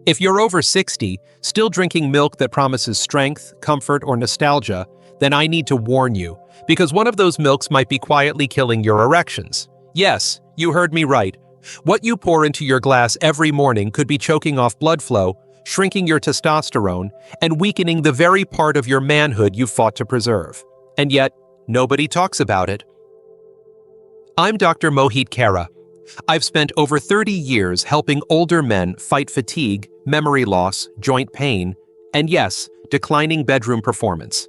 If you're over 60, still drinking milk that promises strength, comfort, or nostalgia, then I need to warn you, because one of those milks might be quietly killing your erections. Yes, you heard me right. What you pour into your glass every morning could be choking off blood flow, shrinking your testosterone, and weakening the very part of your manhood you fought to preserve. And yet, nobody talks about it. I'm Dr. Mohit Khera. I've spent over 30 years helping older men fight fatigue, memory loss, joint pain, and yes, declining bedroom performance.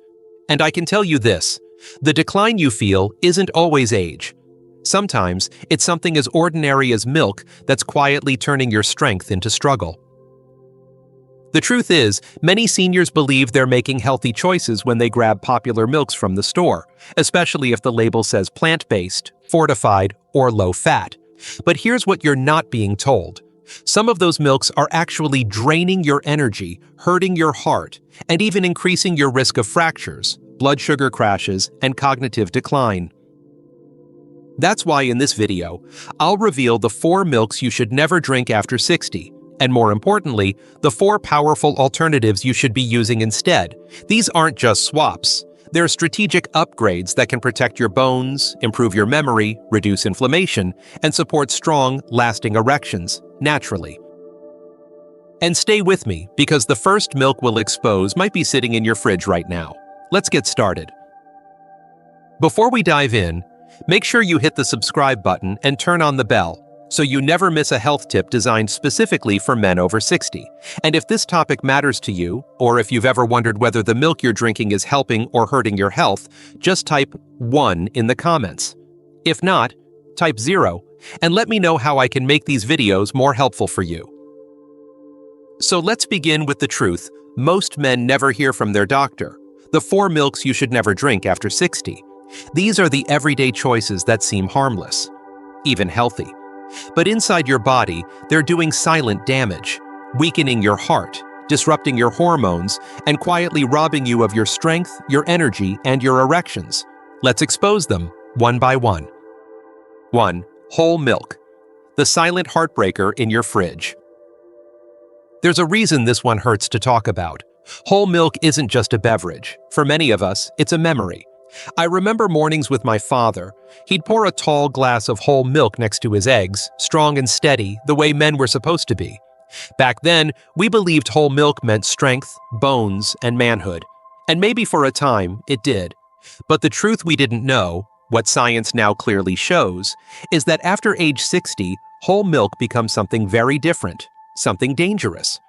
And I can tell you this, the decline you feel isn't always age. Sometimes it's something as ordinary as milk that's quietly turning your strength into struggle. The truth is, many seniors believe they're making healthy choices when they grab popular milks from the store, especially if the label says plant-based, fortified, or low-fat. But here's what you're not being told. Some of those milks are actually draining your energy, hurting your heart, and even increasing your risk of fractures, blood sugar crashes, and cognitive decline. That's why in this video, I'll reveal the 4 milks you should never drink after 60, and more importantly, the 4 powerful alternatives you should be using instead. These aren't just swaps. They're strategic upgrades that can protect your bones, improve your memory, reduce inflammation, and support strong, lasting erections, naturally. And stay with me, because the first milk we'll expose might be sitting in your fridge right now. Let's get started. Before we dive in, make sure you hit the subscribe button and turn on the bell, so you never miss a health tip designed specifically for men over 60. And if this topic matters to you, or if you've ever wondered whether the milk you're drinking is helping or hurting your health, just type 1 in the comments. If not, type 0, and let me know how I can make these videos more helpful for you. So let's begin with the truth most men never hear from their doctor. The 4 milks you should never drink after 60. These are the everyday choices that seem harmless, even healthy. But inside your body, they're doing silent damage, weakening your heart, disrupting your hormones, and quietly robbing you of your strength, your energy, and your erections. Let's expose them, one by one. 1. Whole milk. The silent heartbreaker in your fridge. There's a reason this one hurts to talk about. Whole milk isn't just a beverage. For many of us, it's a memory. I remember mornings with my father. He'd pour a tall glass of whole milk next to his eggs, strong and steady, the way men were supposed to be. Back then, we believed whole milk meant strength, bones, and manhood. And maybe for a time, it did. But the truth we didn't know, what science now clearly shows, is that after age 60, whole milk becomes something very different, something dangerous.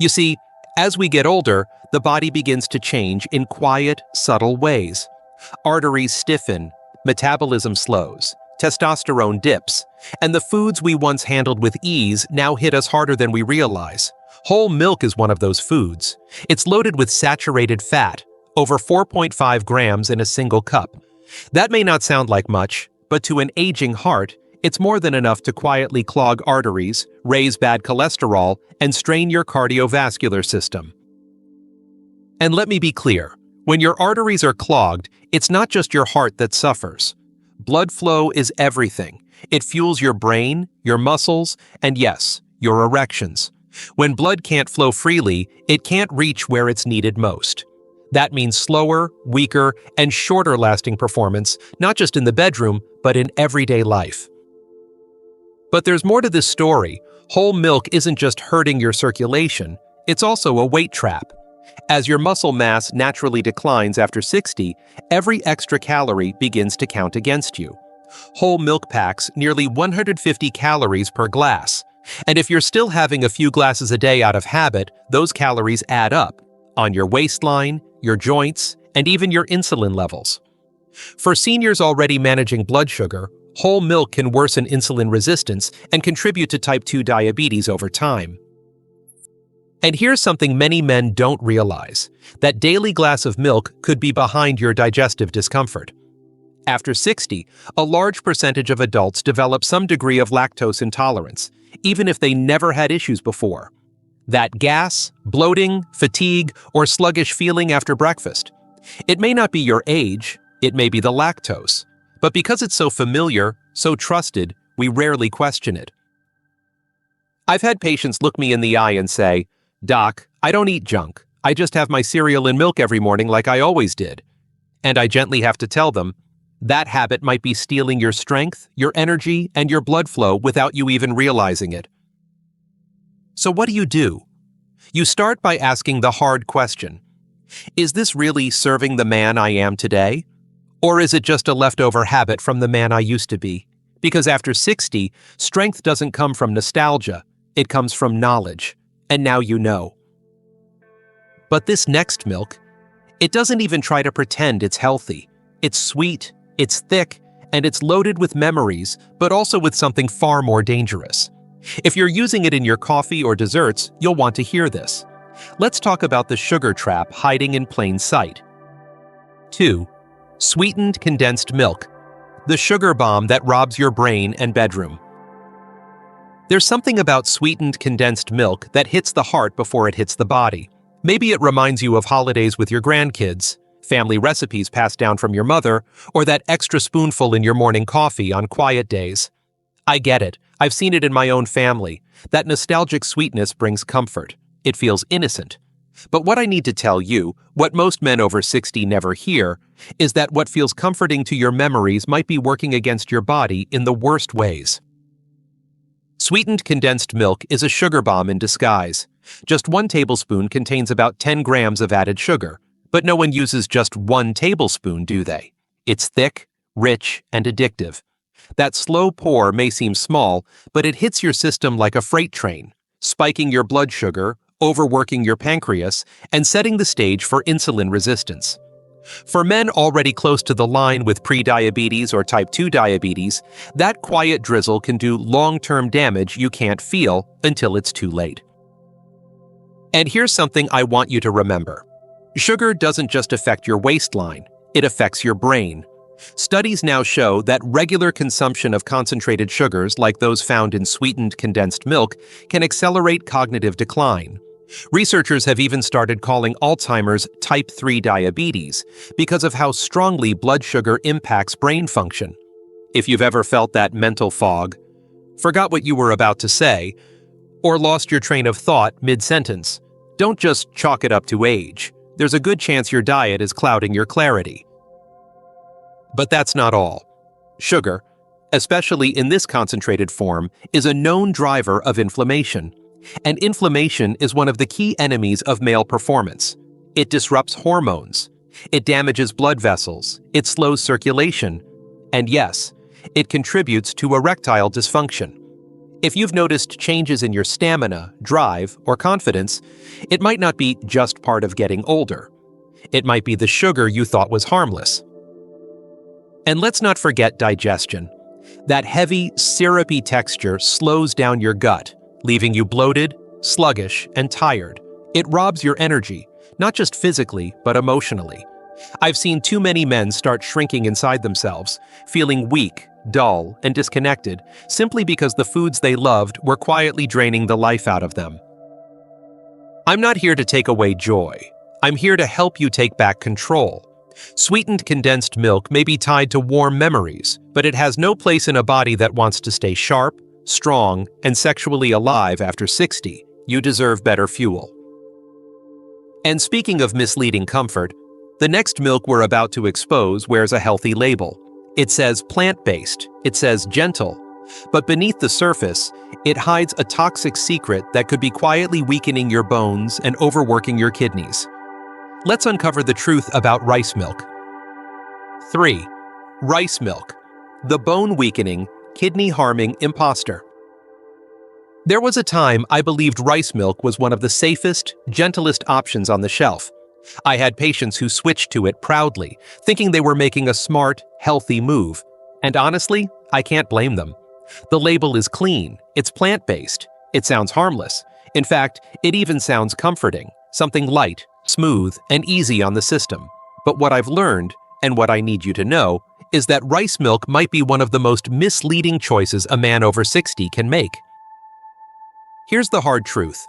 You see, as we get older, the body begins to change in quiet, subtle ways. Arteries stiffen, metabolism slows, testosterone dips, and the foods we once handled with ease now hit us harder than we realize. Whole milk is one of those foods. It's loaded with saturated fat, over 4.5 grams in a single cup. That may not sound like much, but to an aging heart, it's more than enough to quietly clog arteries, raise bad cholesterol, and strain your cardiovascular system. And let me be clear, when your arteries are clogged, it's not just your heart that suffers. Blood flow is everything. It fuels your brain, your muscles, and yes, your erections. When blood can't flow freely, it can't reach where it's needed most. That means slower, weaker, and shorter lasting performance, not just in the bedroom, but in everyday life. But there's more to this story. Whole milk isn't just hurting your circulation, it's also a weight trap. As your muscle mass naturally declines after 60, every extra calorie begins to count against you. Whole milk packs nearly 150 calories per glass. And if you're still having a few glasses a day out of habit, those calories add up on your waistline, your joints, and even your insulin levels. For seniors already managing blood sugar, whole milk can worsen insulin resistance and contribute to type 2 diabetes over time. And here's something many men don't realize. That daily glass of milk could be behind your digestive discomfort. After 60, a large percentage of adults develop some degree of lactose intolerance, even if they never had issues before. That gas, bloating, fatigue, or sluggish feeling after breakfast. It may not be your age, it may be the lactose. But because it's so familiar, so trusted, we rarely question it. I've had patients look me in the eye and say, "Doc, I don't eat junk. I just have my cereal and milk every morning like I always did." And I gently have to tell them, that habit might be stealing your strength, your energy, and your blood flow without you even realizing it. So what do? You start by asking the hard question. Is this really serving the man I am today? Or is it just a leftover habit from the man I used to be? Because after 60, strength doesn't come from nostalgia, it comes from knowledge. And now you know. But this next milk, it doesn't even try to pretend it's healthy. It's sweet, it's thick, and it's loaded with memories, but also with something far more dangerous. If you're using it in your coffee or desserts, you'll want to hear this. Let's talk about the sugar trap hiding in plain sight. 2. Sweetened condensed milk. The sugar bomb that robs your brain and bedroom. There's something about sweetened condensed milk that hits the heart before it hits the body. Maybe it reminds you of holidays with your grandkids, family recipes passed down from your mother, or that extra spoonful in your morning coffee on quiet days. I get it. I've seen it in my own family. That nostalgic sweetness brings comfort. It feels innocent. But what I need to tell you, what most men over 60 never hear, is that what feels comforting to your memories might be working against your body in the worst ways. Sweetened condensed milk is a sugar bomb in disguise. Just 1 tablespoon contains about 10 grams of added sugar, but no one uses just 1 tablespoon, do they? It's thick, rich, and addictive. That slow pour may seem small, but it hits your system like a freight train, spiking your blood sugar, overworking your pancreas, and setting the stage for insulin resistance. For men already close to the line with pre-diabetes or type 2 diabetes, that quiet drizzle can do long-term damage you can't feel until it's too late. And here's something I want you to remember. Sugar doesn't just affect your waistline, it affects your brain. Studies now show that regular consumption of concentrated sugars like those found in sweetened condensed milk can accelerate cognitive decline. Researchers have even started calling Alzheimer's type 3 diabetes because of how strongly blood sugar impacts brain function. If you've ever felt that mental fog, forgot what you were about to say, or lost your train of thought mid-sentence, don't just chalk it up to age. There's a good chance your diet is clouding your clarity. But that's not all. Sugar, especially in this concentrated form, is a known driver of inflammation. And inflammation is one of the key enemies of male performance. It disrupts hormones. It damages blood vessels. It slows circulation. And yes, it contributes to erectile dysfunction. If you've noticed changes in your stamina, drive, or confidence, it might not be just part of getting older. It might be the sugar you thought was harmless. And let's not forget digestion. That heavy, syrupy texture slows down your gut, leaving you bloated, sluggish, and tired. It robs your energy, not just physically, but emotionally. I've seen too many men start shrinking inside themselves, feeling weak, dull, and disconnected, simply because the foods they loved were quietly draining the life out of them. I'm not here to take away joy. I'm here to help you take back control. Sweetened condensed milk may be tied to warm memories, but it has no place in a body that wants to stay sharp, strong, and sexually alive after 60. You deserve better fuel. And speaking of misleading comfort, the next milk we're about to expose wears a healthy label. It says plant-based, it says gentle, but beneath the surface, it hides a toxic secret that could be quietly weakening your bones and overworking your kidneys. Let's uncover the truth about rice milk. 3. Rice milk, the bone-weakening, kidney-harming imposter. There was a time I believed rice milk was one of the safest, gentlest options on the shelf. I had patients who switched to it proudly, thinking they were making a smart, healthy move. And honestly, I can't blame them. The label is clean, it's plant-based, it sounds harmless. In fact, it even sounds comforting, something light, smooth, and easy on the system. But what I've learned, and what I need you to know, is that rice milk might be one of the most misleading choices a man over 60 can make. Here's the hard truth.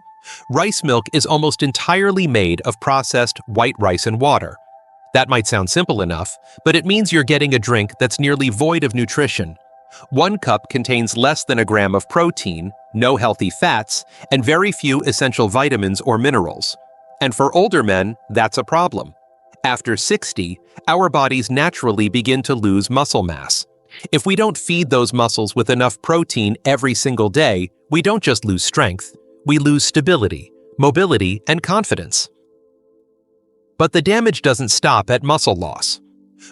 Rice milk is almost entirely made of processed white rice and water. That might sound simple enough, but it means you're getting a drink that's nearly void of nutrition. 1 cup contains less than a gram of protein, no healthy fats, and very few essential vitamins or minerals. And for older men, that's a problem. After 60, our bodies naturally begin to lose muscle mass. If we don't feed those muscles with enough protein every single day, we don't just lose strength, we lose stability, mobility, and confidence. But the damage doesn't stop at muscle loss.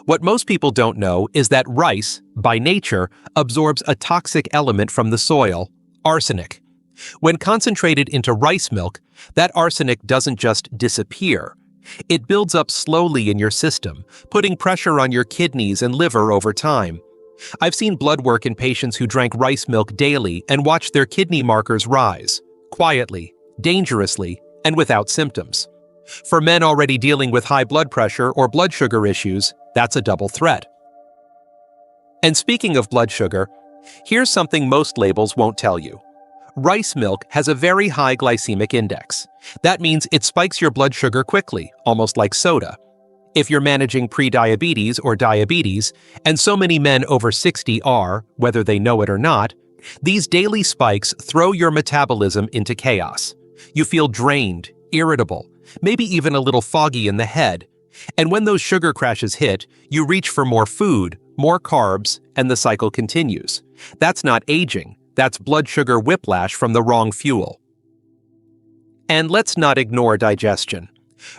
What most people don't know is that rice, by nature, absorbs a toxic element from the soil, arsenic. When concentrated into rice milk, that arsenic doesn't just disappear. It builds up slowly in your system, putting pressure on your kidneys and liver over time. I've seen blood work in patients who drank rice milk daily and watched their kidney markers rise, quietly, dangerously, and without symptoms. For men already dealing with high blood pressure or blood sugar issues, that's a double threat. And speaking of blood sugar, here's something most labels won't tell you. Rice milk has a very high glycemic index. That means it spikes your blood sugar quickly, almost like soda. If you're managing prediabetes or diabetes, and so many men over 60 are, whether they know it or not, these daily spikes throw your metabolism into chaos. You feel drained, irritable, maybe even a little foggy in the head. And when those sugar crashes hit, you reach for more food, more carbs, and the cycle continues. That's not aging. That's blood sugar whiplash from the wrong fuel. And let's not ignore digestion.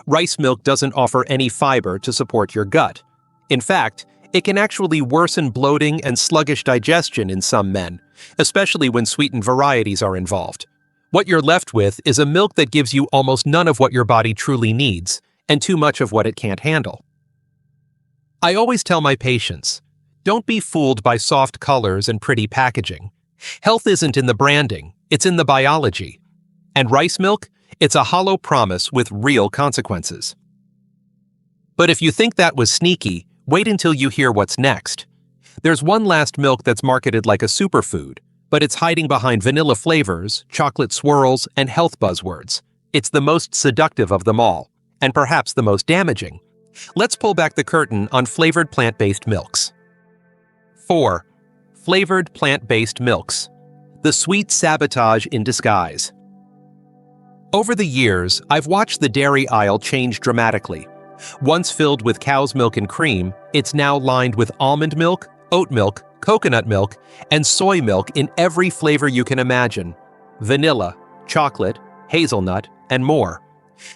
Rice milk doesn't offer any fiber to support your gut. In fact, it can actually worsen bloating and sluggish digestion in some men, especially when sweetened varieties are involved. What you're left with is a milk that gives you almost none of what your body truly needs, and too much of what it can't handle. I always tell my patients, don't be fooled by soft colors and pretty packaging. Health isn't in the branding, it's in the biology. And rice milk, it's a hollow promise with real consequences. But if you think that was sneaky, wait until you hear what's next. There's one last milk that's marketed like a superfood, but it's hiding behind vanilla flavors, chocolate swirls, and health buzzwords. It's the most seductive of them all, and perhaps the most damaging. Let's pull back the curtain on flavored plant-based milks. 4. Flavored plant-based milks. The sweet sabotage in disguise. Over the years, I've watched the dairy aisle change dramatically. Once filled with cow's milk and cream, it's now lined with almond milk, oat milk, coconut milk, and soy milk in every flavor you can imagine. Vanilla, chocolate, hazelnut, and more.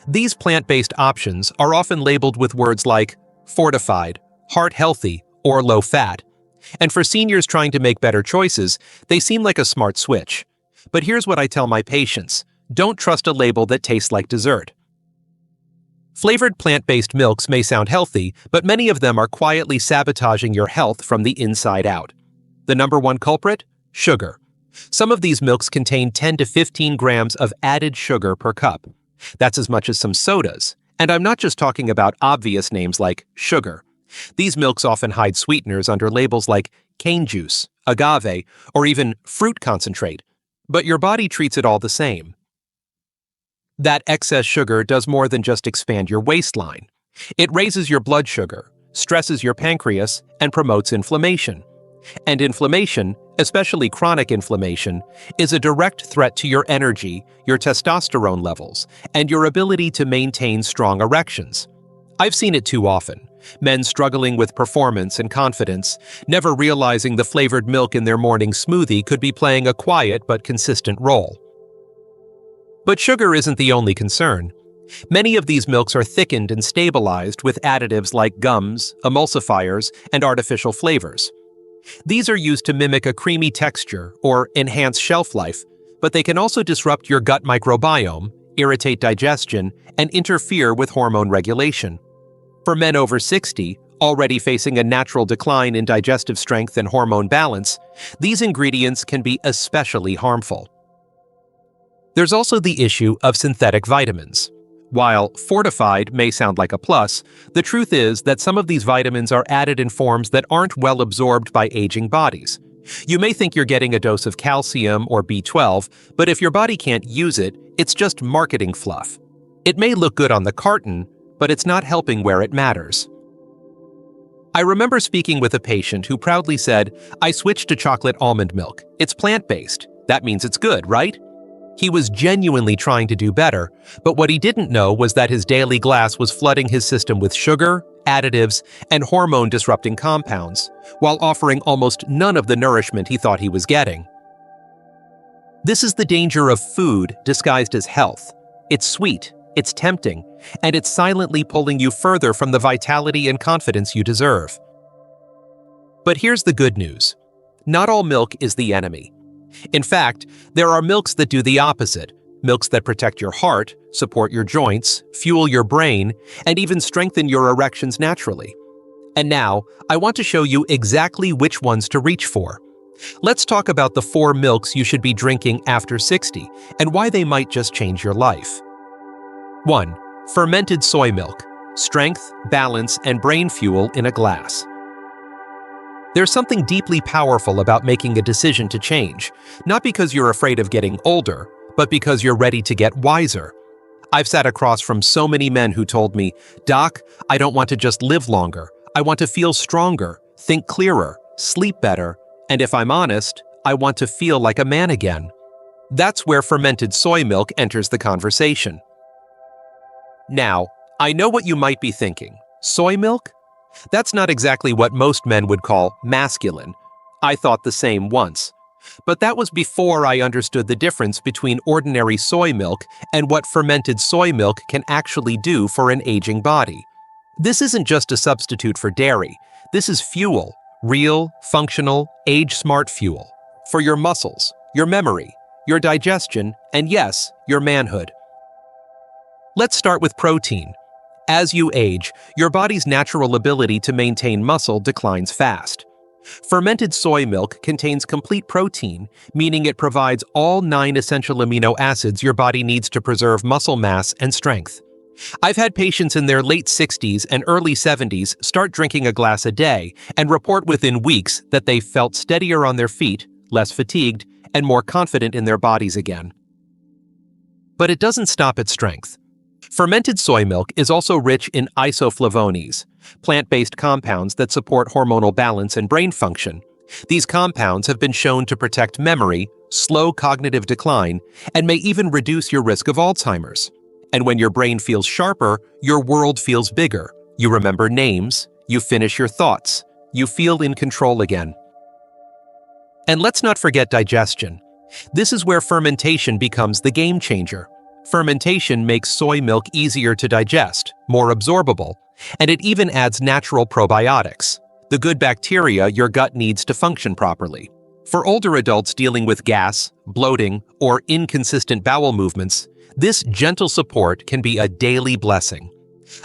These plant-based options are often labeled with words like fortified, heart-healthy, or low-fat. And for seniors trying to make better choices, they seem like a smart switch. But here's what I tell my patients. Don't trust a label that tastes like dessert. Flavored plant-based milks may sound healthy, but many of them are quietly sabotaging your health from the inside out. The number one culprit? Sugar. Some of these milks contain 10 to 15 grams of added sugar per cup. That's as much as some sodas. And I'm not just talking about obvious names like sugar. These milks often hide sweeteners under labels like cane juice, agave, or even fruit concentrate. But your body treats it all the same. That excess sugar does more than just expand your waistline. It raises your blood sugar, stresses your pancreas, and promotes inflammation. And inflammation, especially chronic inflammation, is a direct threat to your energy, your testosterone levels, and your ability to maintain strong erections. I've seen it too often. Men struggling with performance and confidence, never realizing the flavored milk in their morning smoothie could be playing a quiet but consistent role. But sugar isn't the only concern. Many of these milks are thickened and stabilized with additives like gums, emulsifiers, and artificial flavors. These are used to mimic a creamy texture or enhance shelf life, but they can also disrupt your gut microbiome, irritate digestion, and interfere with hormone regulation. For men over 60, already facing a natural decline in digestive strength and hormone balance, these ingredients can be especially harmful. There's also the issue of synthetic vitamins. While fortified may sound like a plus, the truth is that some of these vitamins are added in forms that aren't well absorbed by aging bodies. You may think you're getting a dose of calcium or B12, but if your body can't use it, it's just marketing fluff. It may look good on the carton, but it's not helping where it matters. I remember speaking with a patient who proudly said, "I switched to chocolate almond milk. It's plant-based. That means it's good, right?" He was genuinely trying to do better, but what he didn't know was that his daily glass was flooding his system with sugar, additives, and hormone-disrupting compounds, while offering almost none of the nourishment he thought he was getting. This is the danger of food disguised as health. It's sweet, it's tempting, and it's silently pulling you further from the vitality and confidence you deserve. But here's the good news. Not all milk is the enemy. In fact, there are milks that do the opposite, milks that protect your heart, support your joints, fuel your brain, and even strengthen your erections naturally. And now, I want to show you exactly which ones to reach for. Let's talk about the 4 milks you should be drinking after 60 and why they might just change your life. 1. Fermented soy milk. Strength, balance, and brain fuel in a glass. There's something deeply powerful about making a decision to change, not because you're afraid of getting older, but because you're ready to get wiser. I've sat across from so many men who told me, "Doc, I don't want to just live longer. I want to feel stronger, think clearer, sleep better, and if I'm honest, I want to feel like a man again." That's where fermented soy milk enters the conversation. Now, I know what you might be thinking. Soy milk? That's not exactly what most men would call masculine. I thought the same once. But that was before I understood the difference between ordinary soy milk and what fermented soy milk can actually do for an aging body. This isn't just a substitute for dairy. This is fuel, real, functional, age-smart fuel. For your muscles, your memory, your digestion, and yes, your manhood. Let's start with protein. As you age, your body's natural ability to maintain muscle declines fast. Fermented soy milk contains complete protein, meaning it provides all 9 essential amino acids your body needs to preserve muscle mass and strength. I've had patients in their late 60s and early 70s start drinking a glass a day and report within weeks that they felt steadier on their feet, less fatigued, and more confident in their bodies again. But it doesn't stop at strength. Fermented soy milk is also rich in isoflavones, plant-based compounds that support hormonal balance and brain function. These compounds have been shown to protect memory, slow cognitive decline, and may even reduce your risk of Alzheimer's. And when your brain feels sharper, your world feels bigger. You remember names, you finish your thoughts, you feel in control again. And let's not forget digestion. This is where fermentation becomes the game changer. Fermentation makes soy milk easier to digest, more absorbable, and it even adds natural probiotics, the good bacteria your gut needs to function properly. For older adults dealing with gas, bloating, or inconsistent bowel movements, this gentle support can be a daily blessing.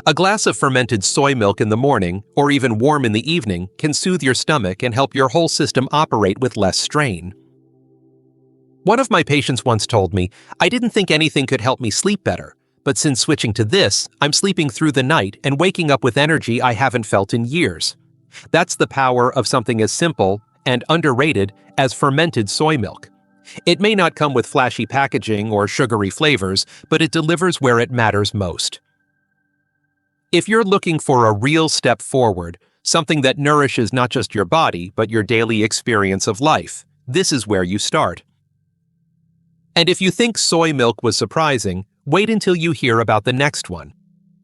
A glass of fermented soy milk in the morning, or even warm in the evening, can soothe your stomach and help your whole system operate with less strain. One of my patients once told me, "I didn't think anything could help me sleep better, but since switching to this, I'm sleeping through the night and waking up with energy I haven't felt in years." That's the power of something as simple and underrated as fermented soy milk. It may not come with flashy packaging or sugary flavors, but it delivers where it matters most. If you're looking for a real step forward, something that nourishes not just your body, but your daily experience of life, this is where you start. And if you think soy milk was surprising, wait until you hear about the next one.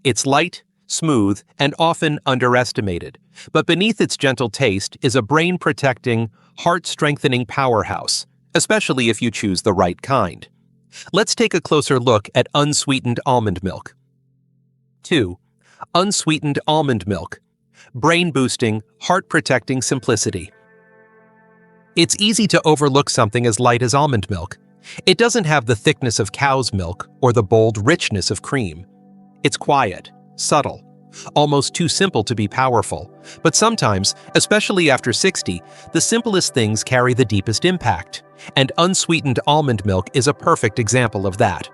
It's light, smooth, and often underestimated, but beneath its gentle taste is a brain-protecting, heart-strengthening powerhouse, especially if you choose the right kind. Let's take a closer look at unsweetened almond milk. 2. Unsweetened almond milk. Brain-boosting, heart-protecting simplicity. It's easy to overlook something as light as almond milk. It doesn't have the thickness of cow's milk or the bold richness of cream. It's quiet, subtle, almost too simple to be powerful. But sometimes, especially after 60, the simplest things carry the deepest impact. And unsweetened almond milk is a perfect example of that.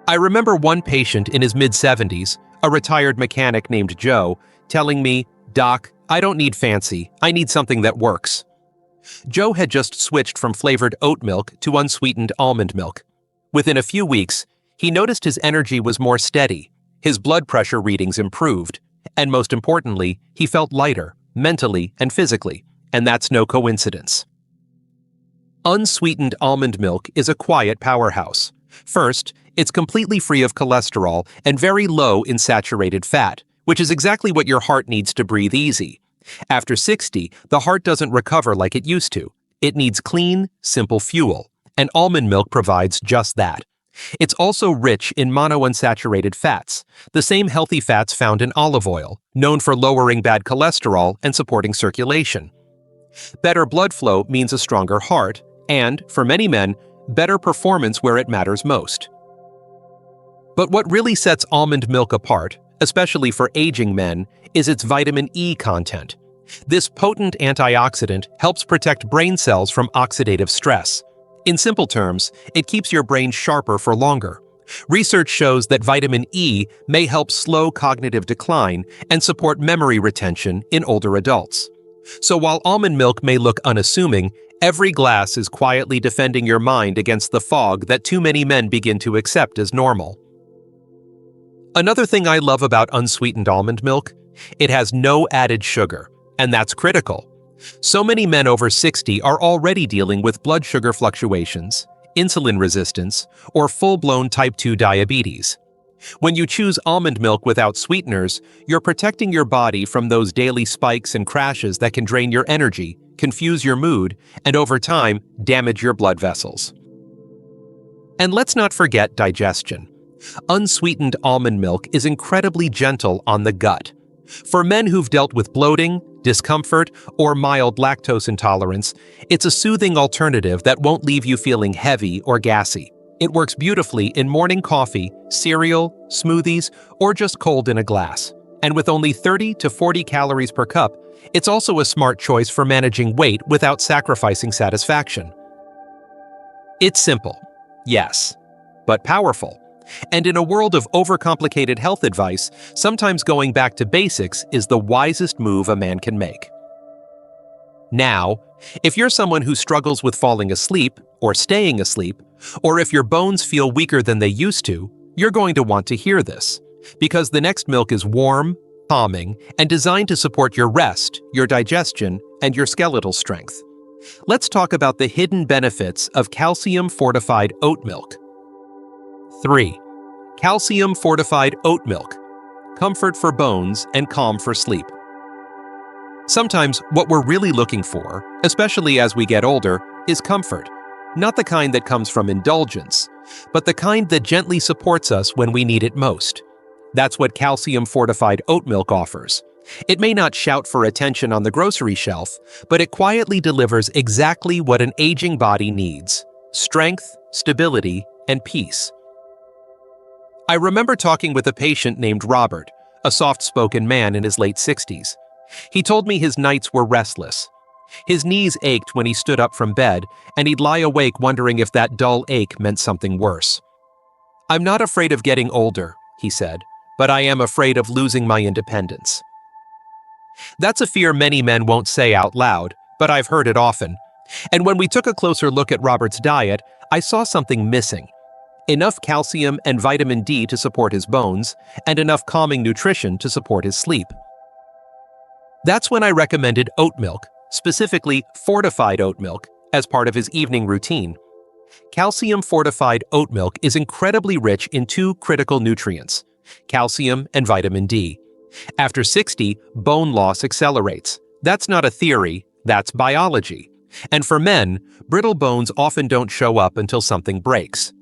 I remember one patient in his mid-70s, a retired mechanic named Joe, telling me, "Doc, I don't need fancy, I need something that works." Joe had just switched from flavored oat milk to unsweetened almond milk. Within a few weeks, he noticed his energy was more steady, his blood pressure readings improved, And most importantly, he felt lighter, mentally and physically, and that's no coincidence. Unsweetened almond milk is a quiet powerhouse. First, it's completely free of cholesterol and very low in saturated fat, which is exactly what your heart needs to breathe easy. After 60, the heart doesn't recover like it used to. It needs clean, simple fuel, and almond milk provides just that. It's also rich in monounsaturated fats, the same healthy fats found in olive oil, known for lowering bad cholesterol and supporting circulation. Better blood flow means a stronger heart, and, for many men, better performance where it matters most. But what really sets almond milk apart, especially for aging men, is its vitamin E content. This potent antioxidant helps protect brain cells from oxidative stress. In simple terms, it keeps your brain sharper for longer. Research shows that vitamin E may help slow cognitive decline and support memory retention in older adults. So while almond milk may look unassuming, every glass is quietly defending your mind against the fog that too many men begin to accept as normal. Another thing I love about unsweetened almond milk, it has no added sugar, and that's critical. So many men over 60 are already dealing with blood sugar fluctuations, insulin resistance, or full-blown type 2 diabetes. When you choose almond milk without sweeteners, you're protecting your body from those daily spikes and crashes that can drain your energy, confuse your mood, and over time, damage your blood vessels. And let's not forget digestion. Unsweetened almond milk is incredibly gentle on the gut. For men who've dealt with bloating, discomfort, or mild lactose intolerance, it's a soothing alternative that won't leave you feeling heavy or gassy. It works beautifully in morning coffee, cereal, smoothies, or just cold in a glass. And with only 30 to 40 calories per cup, it's also a smart choice for managing weight without sacrificing satisfaction. It's simple, yes, but powerful. And in a world of overcomplicated health advice, sometimes going back to basics is the wisest move a man can make. Now, if you're someone who struggles with falling asleep or staying asleep, or if your bones feel weaker than they used to, you're going to want to hear this, because the next milk is warm, calming, and designed to support your rest, your digestion, and your skeletal strength. Let's talk about the hidden benefits of calcium-fortified oat milk. 3. Calcium-fortified oat milk. Comfort for bones and calm for sleep. Sometimes what we're really looking for, especially as we get older, is comfort. Not the kind that comes from indulgence, but the kind that gently supports us when we need it most. That's what calcium-fortified oat milk offers. It may not shout for attention on the grocery shelf, but it quietly delivers exactly what an aging body needs: strength, stability, and peace. I remember talking with a patient named Robert, a soft-spoken man in his late 60s. He told me his nights were restless. His knees ached when he stood up from bed, and he'd lie awake wondering if that dull ache meant something worse. "I'm not afraid of getting older," he said, "but I am afraid of losing my independence." That's a fear many men won't say out loud, but I've heard it often. And when we took a closer look at Robert's diet, I saw something missing. Enough calcium and vitamin D to support his bones, and enough calming nutrition to support his sleep. That's when I recommended oat milk, specifically fortified oat milk, as part of his evening routine. Calcium-fortified oat milk is incredibly rich in two critical nutrients: calcium and vitamin D. After 60, bone loss accelerates. That's not a theory, that's biology. And for men, brittle bones often don't show up until something breaks.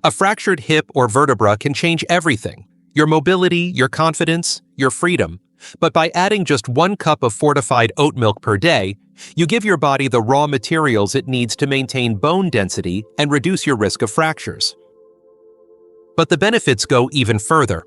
A fractured hip or vertebra can change everything: your mobility, your confidence, your freedom. But by adding just 1 cup of fortified oat milk per day, you give your body the raw materials it needs to maintain bone density and reduce your risk of fractures. But the benefits go even further.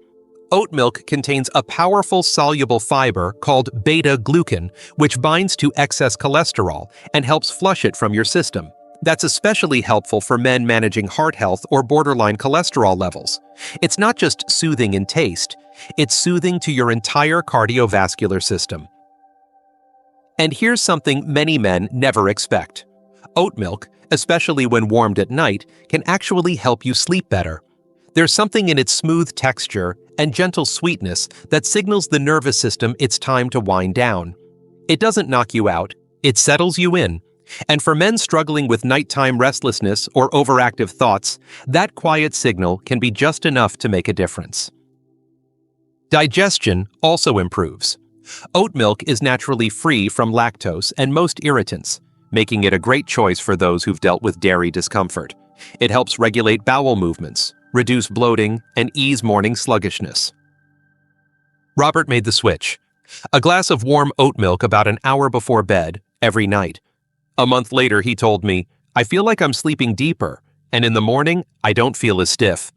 Oat milk contains a powerful soluble fiber called beta-glucan, which binds to excess cholesterol and helps flush it from your system. That's especially helpful for men managing heart health or borderline cholesterol levels. It's not just soothing in taste, it's soothing to your entire cardiovascular system. And here's something many men never expect. Oat milk, especially when warmed at night, can actually help you sleep better. There's something in its smooth texture and gentle sweetness that signals the nervous system it's time to wind down. It doesn't knock you out, it settles you in. And for men struggling with nighttime restlessness or overactive thoughts, that quiet signal can be just enough to make a difference. Digestion also improves. Oat milk is naturally free from lactose and most irritants, making it a great choice for those who've dealt with dairy discomfort. It helps regulate bowel movements, reduce bloating, and ease morning sluggishness. Robert made the switch. A glass of warm oat milk about an hour before bed, every night. A month later, he told me, "I feel like I'm sleeping deeper, and in the morning, I don't feel as stiff."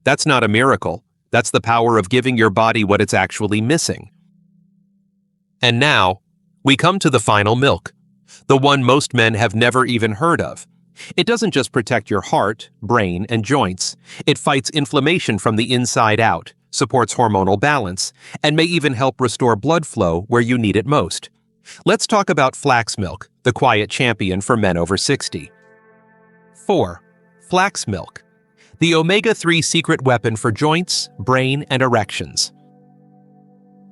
That's not a miracle. That's the power of giving your body what it's actually missing. And now, we come to the final milk, the one most men have never even heard of. It doesn't just protect your heart, brain, and joints. It fights inflammation from the inside out, supports hormonal balance, and may even help restore blood flow where you need it most. Let's talk about flax milk, the quiet champion for men over 60. 4. Flax milk, the omega-3 secret weapon for joints, brain, and erections.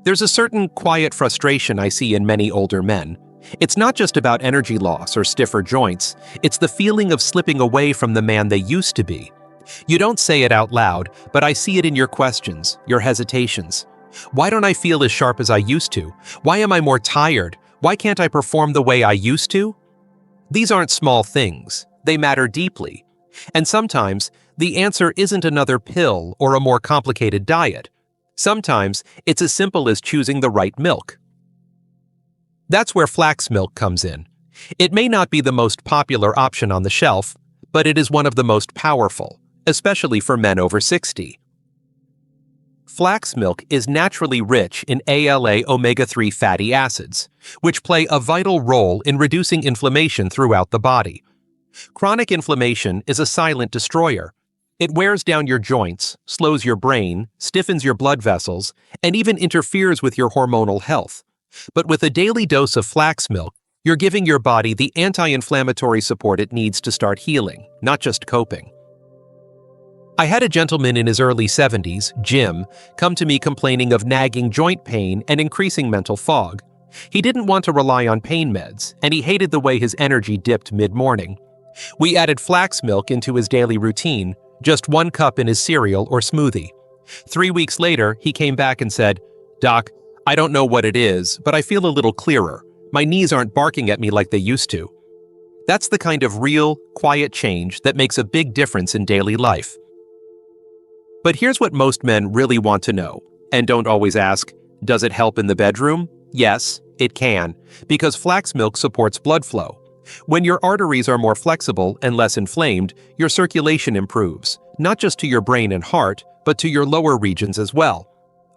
There's a certain quiet frustration I see in many older men. It's not just about energy loss or stiffer joints, it's the feeling of slipping away from the man they used to be. You don't say it out loud, but I see it in your questions, your hesitations. Why don't I feel as sharp as I used to? Why am I more tired? Why can't I perform the way I used to? These aren't small things. They matter deeply. And sometimes, the answer isn't another pill or a more complicated diet. Sometimes, it's as simple as choosing the right milk. That's where flax milk comes in. It may not be the most popular option on the shelf, but it is one of the most powerful, especially for men over 60. Flax milk is naturally rich in ALA omega-3 fatty acids, which play a vital role in reducing inflammation throughout the body. Chronic inflammation is a silent destroyer. It wears down your joints, slows your brain, stiffens your blood vessels, and even interferes with your hormonal health. But with a daily dose of flax milk, you're giving your body the anti-inflammatory support it needs to start healing, not just coping. I had a gentleman in his early 70s, Jim, come to me complaining of nagging joint pain and increasing mental fog. He didn't want to rely on pain meds, and he hated the way his energy dipped mid-morning. We added flax milk into his daily routine, just 1 cup in his cereal or smoothie. 3 weeks later, he came back and said, "Doc, I don't know what it is, but I feel a little clearer. My knees aren't barking at me like they used to." That's the kind of real, quiet change that makes a big difference in daily life. But here's what most men really want to know, and don't always ask, does it help in the bedroom? Yes, it can, because flax milk supports blood flow. When your arteries are more flexible and less inflamed, your circulation improves, not just to your brain and heart, but to your lower regions as well.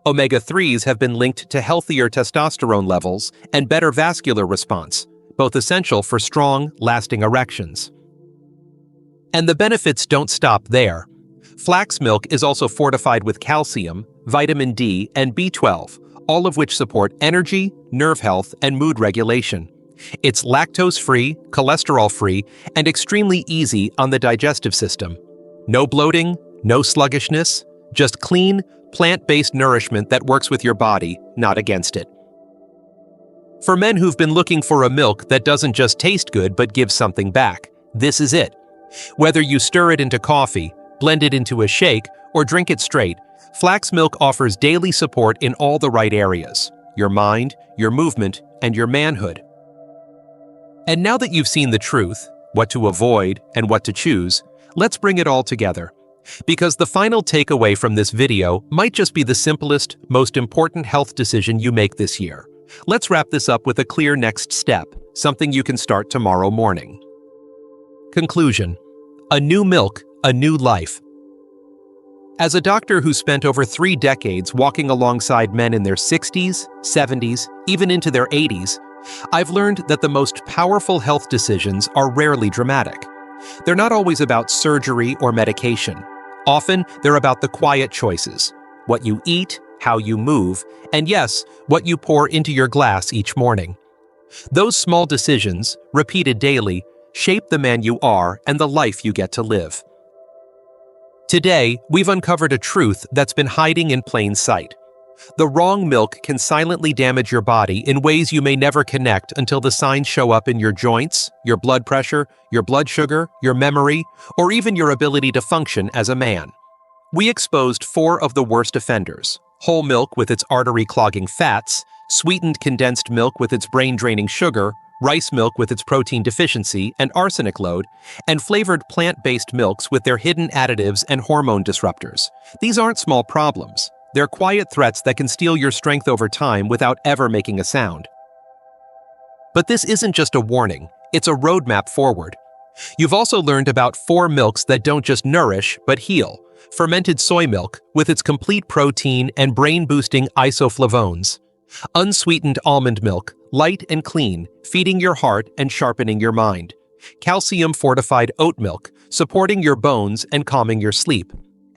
Omega-3s have been linked to healthier testosterone levels and better vascular response, both essential for strong, lasting erections. And the benefits don't stop there. Flax milk is also fortified with calcium, vitamin D, and B12, all of which support energy, nerve health, and mood regulation. It's lactose-free, cholesterol-free, and extremely easy on the digestive system. No bloating, no sluggishness, just clean, plant-based nourishment that works with your body, not against it. For men who've been looking for a milk that doesn't just taste good but gives something back, this is it. Whether you stir it into coffee, blend it into a shake, or drink it straight, flax milk offers daily support in all the right areas: your mind, your movement, and your manhood. And now that you've seen the truth, what to avoid and what to choose, let's bring it all together. Because the final takeaway from this video might just be the simplest, most important health decision you make this year. Let's wrap this up with a clear next step, something you can start tomorrow morning. Conclusion: a new milk, a new life. As a doctor who spent over 3 decades walking alongside men in their 60s, 70s, even into their 80s, I've learned that the most powerful health decisions are rarely dramatic. They're not always about surgery or medication. Often, they're about the quiet choices: what you eat, how you move, and yes, what you pour into your glass each morning. Those small decisions, repeated daily, shape the man you are and the life you get to live. Today, we've uncovered a truth that's been hiding in plain sight. The wrong milk can silently damage your body in ways you may never connect until the signs show up in your joints, your blood pressure, your blood sugar, your memory, or even your ability to function as a man. We exposed 4 of the worst offenders: whole milk with its artery-clogging fats, sweetened condensed milk with its brain-draining sugar, rice milk with its protein deficiency and arsenic load, and flavored plant-based milks with their hidden additives and hormone disruptors. These aren't small problems. They're quiet threats that can steal your strength over time without ever making a sound. But this isn't just a warning, it's a roadmap forward. You've also learned about 4 milks that don't just nourish, but heal. Fermented soy milk, with its complete protein and brain-boosting isoflavones. Unsweetened almond milk, light and clean, feeding your heart and sharpening your mind. Calcium-Fortified Oat Milk, supporting your bones and calming your sleep.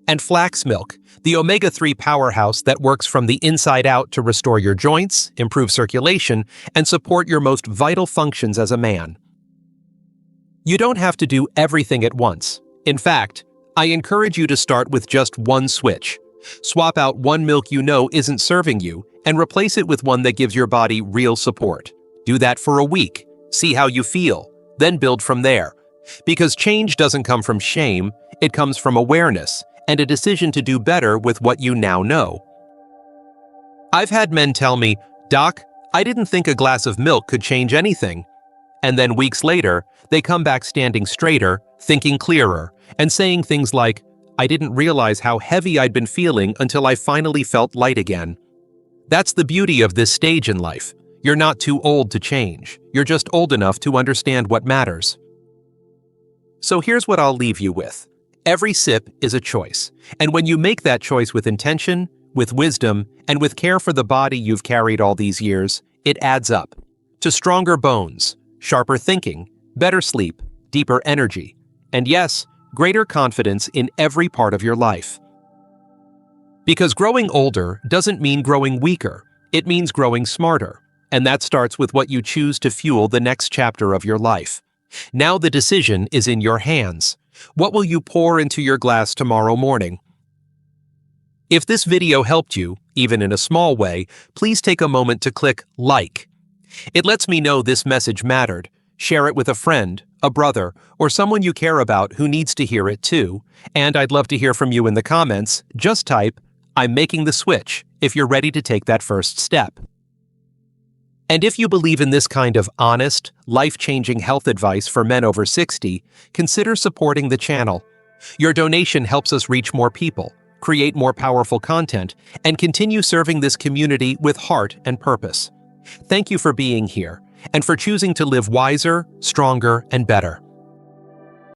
And Flax Milk, the omega-3 powerhouse that works from the inside out to restore your joints, improve circulation, and support your most vital functions as a man. You don't have to do everything at once. In fact, I encourage you to start with just one switch. Swap out one milk you know isn't serving you and replace it with one that gives your body real support. Do that for a week, see how you feel, then build from there. Because change doesn't come from shame, it comes from awareness and a decision to do better with what you now know. I've had men tell me, "Doc, I didn't think a glass of milk could change anything." And then weeks later, they come back standing straighter, thinking clearer, and saying things like, "I didn't realize how heavy I'd been feeling until I finally felt light again." That's the beauty of this stage in life. You're not too old to change. You're just old enough to understand what matters. So here's what I'll leave you with. Every sip is a choice, and when you make that choice with intention, with wisdom, and with care for the body you've carried all these years, it adds up to stronger bones, sharper thinking, better sleep, deeper energy, and yes, greater confidence in every part of your life. Because growing older doesn't mean growing weaker, it means growing smarter, and that starts with what you choose to fuel the next chapter of your life. Now the decision is in your hands. What will you pour into your glass tomorrow morning? If this video helped you, even in a small way, please take a moment to click like. It lets me know this message mattered. Share it with a friend, a brother, or someone you care about who needs to hear it too. And I'd love to hear from you in the comments. Just type, "I'm making the switch," if you're ready to take that first step. And if you believe in this kind of honest, life-changing health advice for men over 60, consider supporting the channel. Your donation helps us reach more people, create more powerful content, and continue serving this community with heart and purpose. Thank you for being here, and for choosing to live wiser, stronger, and better.